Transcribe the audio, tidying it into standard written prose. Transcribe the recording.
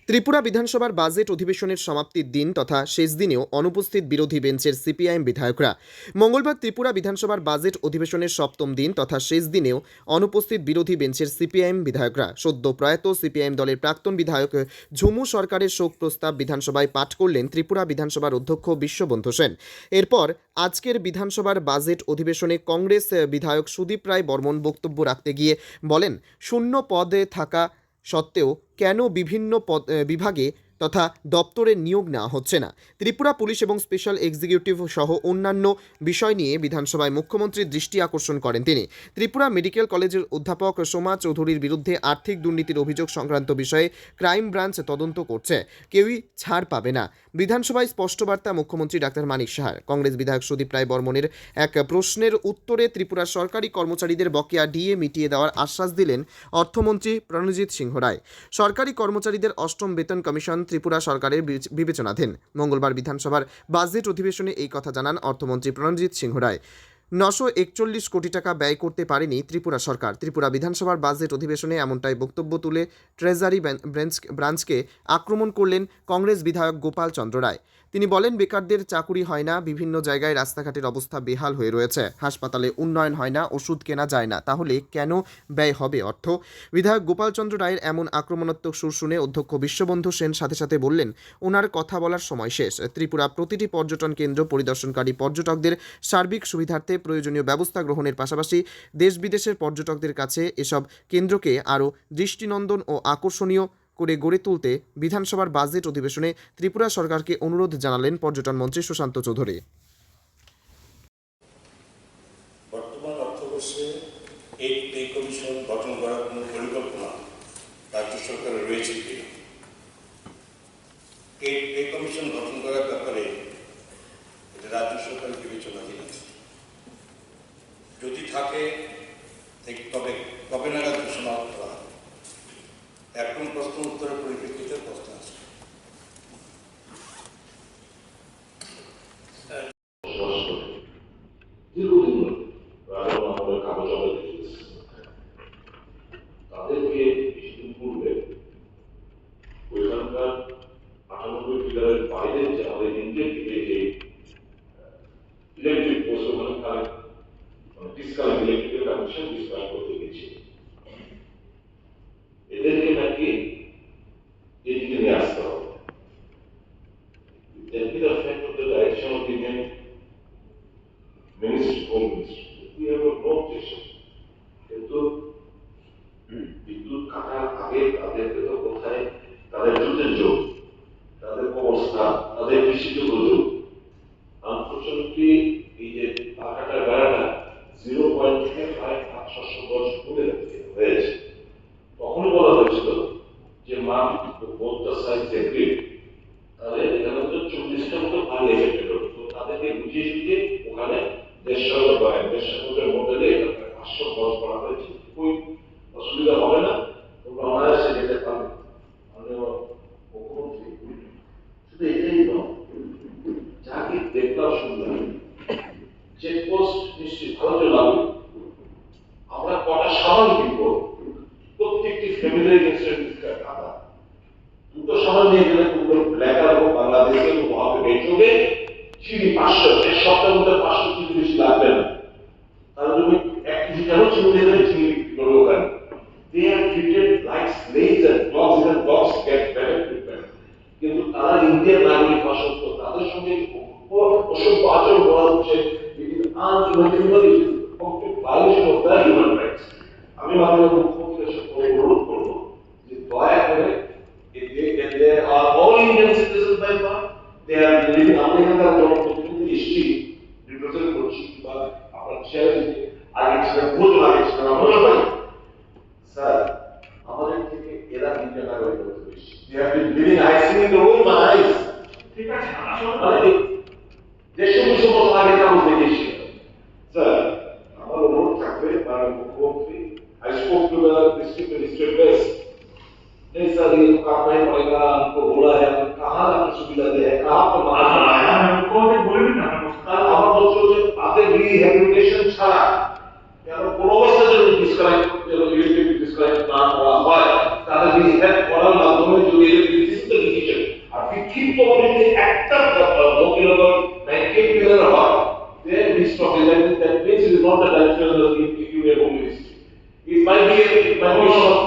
ত্রিপুরা বিধানসভার বাজেট অধিবেশনের সমাপ্তির দিন তথা শেষ দিনেও অনুপস্থিত বিরোধী বেঞ্চের সিপিআইএম বিধায়করা। মঙ্গলবার ত্রিপুরা বিধানসভার বাজেট অধিবেশনের সপ্তম দিন তথা শেষ দিনেও অনুপস্থিত বিরোধী বেঞ্চের সিপিআইএম বিধায়করা সদ্য প্রয়াত সিপিআইএম দলের প্রাক্তন বিধায়ক ঝুমু সরকারের শোক প্রস্তাব বিধানসভায় পাঠ করলেন ত্রিপুরা বিধানসভার অধ্যক্ষ বিশ্ববন্ধু সেন। এরপর আজকের বিধানসভার বাজেট অধিবেশনে কংগ্রেস বিধায়ক সুদীপ রায় বর্মন বক্তব্য রাখতে গিয়ে বলেন, শূন্য পদে থাকা সত্ত্বেও কেন বিভিন্ন বিভাগে তথা দপ্তরে নিয়োগ নেওয়া হচ্ছে না। ত্রিপুরা পুলিশ এবং স্পেশাল এক্সিকিউটিভ সহ অন্যান্য বিষয় নিয়ে বিধানসভায় মুখ্যমন্ত্রীর দৃষ্টি আকর্ষণ করেন তিনি। ত্রিপুরা মেডিকেল কলেজের অধ্যাপক সোমা চৌধুরীর বিরুদ্ধে আর্থিক দুর্নীতির অভিযোগ সংক্রান্ত বিষয়ে ক্রাইম ব্রাঞ্চ তদন্ত করছে, কেউই ছাড় পাবে না। বিধানসভায় স্পষ্ট বার্তা মুখ্যমন্ত্রী ডাক্তার মানিক সাহার। কংগ্রেস বিধায়ক সুদীপ রায় বর্মনের এক প্রশ্নের উত্তরে ত্রিপুরার সরকারি কর্মচারীদের বকেয়া ডিএ মিটিয়ে দেওয়ার আশ্বাস দিলেন অর্থমন্ত্রী প্রণজিৎ সিংহ রায়। সরকারি কর্মচারীদের অষ্টম বেতন কমিশন ত্রিপুরা সরকারের বিবেচনাধীন। মঙ্গলবার বিধানসভার বাজেট অধিবেশনে এই কথা জানান অর্থমন্ত্রী প্রণজিৎ সিংহ রায়। 941 কোটি টাকা ব্যয় করতে পারেনি ত্রিপুরা সরকার। ত্রিপুরা বিধানসভার বাজেট অধিবেশনে এমনটাই বক্তব্য তুলে ট্রেজারি ব্রাঞ্চকে আক্রমণ করলেন কংগ্রেস বিধায়ক গোপাল চন্দ্র রায়। তিনি বলেন, বেকারদের চাকুরি হয় না, বিভিন্ন জায়গায় রাস্তাঘাটের অবস্থা বেহাল হয়ে রয়েছে, হাসপাতালে উন্নয়ন হয় না, ওষুধ কেনা যায় না, তাহলে কেন ব্যয় হবে অর্থ? বিধায়ক গোপাল চন্দ্র রায়ের এমন আক্রমণাত্মক সুর শুনে অধ্যক্ষ বিশ্ববন্ধু সেন সাথে সাথে বললেন, ওনার কথা বলার সময় শেষ। ত্রিপুরা প্রতিটি পর্যটন কেন্দ্র পরিদর্শনকারী পর্যটকদের সার্বিক সুবিধার্থে প্রয়োজনীয় ব্যবস্থা গ্রহণের পাশাপাশি দেশ বিদেশের পর্যটকদের কাছে এসব কেন্দ্রকে আরও দৃষ্টিনন্দন ও আকর্ষণীয় করে গড়ে তুলতে বিধানসভার বাজেট অধিবেশনে ত্রিপুরা সরকারকে অনুরোধ জানালেন পর্যটন মন্ত্রী সুশান্ত চৌধুরী। বর্তমান অর্থবর্ষে এই পে কমিশন গঠন করার কোনো পরিকল্পনা রাজ্য সরকারের রয়েছে কিনা? এই পে কমিশন গঠন করার ব্যাপারে এটা রাজ্য সরকারের বিবেচনাধীন আছে। যদি থাকে তবে কবে নাগাদ ঘোষণা করা হবে? এখন প্রশ্ন উত্তরের পরিপ্রেক্ষিতে প্রশ্ন আছে। তাদেরকে কিছুদিন পূর্বে ওইখানকার 98 ফিগারের বাইরে যে আমাদের ইন্ডিয়ান থেকে যে ইলেকট্রিক পোস্ট ওখানে ডিসকানেক্ট ইলেকট্রিক্যাল কানেকশন ডিসকানেক্ট করতে গেছে, এদেরকে নাকি এদিকে নিয়ে আসতে হবে। That be the effect of the direction of the Indian Ministry, Home Ministry. We have a no objection. কিন্তু বিদ্যুৎ কাটার আগে তাদেরকে তো কোথায় তাদের যুদ্ধের যোগ, তাদের অবস্থা, তাদের কৃষিযোগ্য যোগ। আনফর্চুনেটলি এই যে কাটার বেড়াটা 0 থেকে 500 গজ তুলে হয়েছে। তখনই বলা হয়েছিল যে মা বোধটা সাইজ এগ্রিড, তাহলে এখানে তো 40টা মতো পানি এফেক্টেড হতো। তো তাদেরকে বুঝিয়ে সুঝিয়ে ওখানে 150 মডেলে 500 গজ করা হয়েছে। ওই অসুবিধা হবে না, তোমরা অনায়াসে যেতে পারবে। মাননীয় মুখ্যমন্ত্রী শুধু এটাই নয়, যাকে দেখলাম শুনলাম চেকপোস্ট নিশ্চিত ভারতীয় লাগবে। আমরা কটা সামান কিনবো, প্রত্যেকটি ফ্যামিলির ইনস্ট্রাকশন খাতা, দুটো সামান নিয়ে গেলে পুরো লেখা হবে বাংলাদেশে হবে বেচবে চিনি 500, এক সপ্তাহের মধ্যে 500 চিনি বেশি লাগবে না। তাহলে তুমি 1 কেজি কেন চিনি দেবে, চিনি বিক্রি করবে ওখানে। They are treated like slaves and dogs, and dogs get better treatment. কিন্তু তারা ইন্ডিয়ান নাগরিক হওয়া সত্ত্বেও তাদের সঙ্গে অসভ্য আচরণ করা হচ্ছে। It is unimaginable, it is a complete violation of their human rights. আমি মাননীয় মুখ্যমন্ত্রীর সাথে অনুরোধ করবো যে দয়া করে they are all Indian citizens by birth, they are living আমরা এখানকার জনপ্রতিনিধি এসছি রিপ্রেজেন্ট করছি বা আপনার ছেলে আগে ছিলেন, বহুদিন আগে ছিলেন, আমরা ভাই স্যার আমাদের থেকে এরা ইন্ডিয়ান নাগরিক হতে বেশি। They have been living, I see in the room my eyes. ঠিক আছে, আসলে দেশের মুসলমান আগে কাজ দেখেছি স্যার। আমার অনুরোধ থাকবে মাননীয় মুখ্যমন্ত্রী, I spoke to the district minister best. नहीं सर ये तो करना ही पड़ेगा, हमको बोला है, कहाँ आपको सुविधा दे है, कहाँ पर उनको तो बोले ना আমার বলছো যে তাদের রিহ্যাবিলিটেশন ছাড়া কেন কোনো অবস্থায় যদি ডিসকানেক্ট ইলেকট্রিক ডিসকানেক্ট না করা হয়, তাদের রিহ্যাব করার মাধ্যমে যদি ইলেকট্রিক কিন্তু অলরেডি একটা বকিলগর 98 মিলিয়ন হয় then we stop it. That means it is not the direction of the QA only. It might be a short